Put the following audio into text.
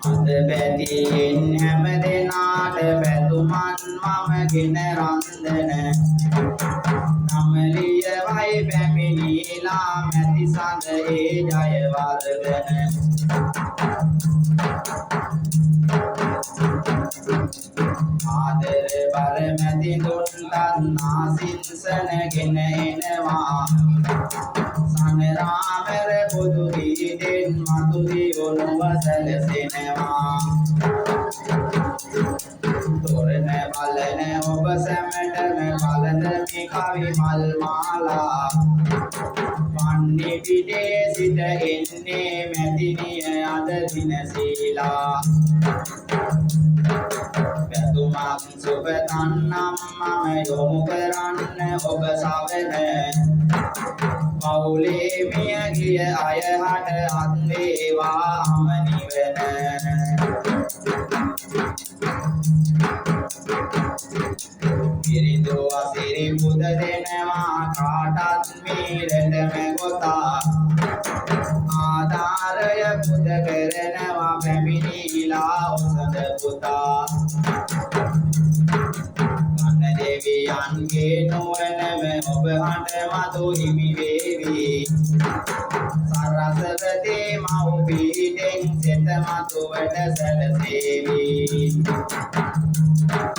අද බැතියෙන් හැම දෙනාට බැතුමන් මම ගෙන රන්දන නමලිය වයි පැමිණිලා මැති සඳ ඒ ජයවර්ධන ආදර බර මැති දුන්ටත් නාසින්සනගෙන එනවා සනරාමර බුදු දීදෙන් මතු දියුණුව සැලසෙනවා තොරණ බලන ඔබ සැමටම කලඳමි කවි මල් මාලා වන්නේ පිටේ සිට එන්නේ මැදිනිය අද දින සීලා බැතුමක් සුබ තන්නම් මම යොමු කරන්න ඔබ සවන පවුලේ මිය ගිය අය හට අත් වේවාම නිවන පිරිදු අසිරි පුද දෙනවා කාටත් මීරටම ගොතා ආධාරය පුද කරනවා පැමිණිලා ඔසඳ පුතා කන්න දෙවියන්ගේ නුවණම ඔබ හට මතු හිමි වේවි සරසවතේ මව් පීඩෙන් සෙත මතුවට සැලසේවි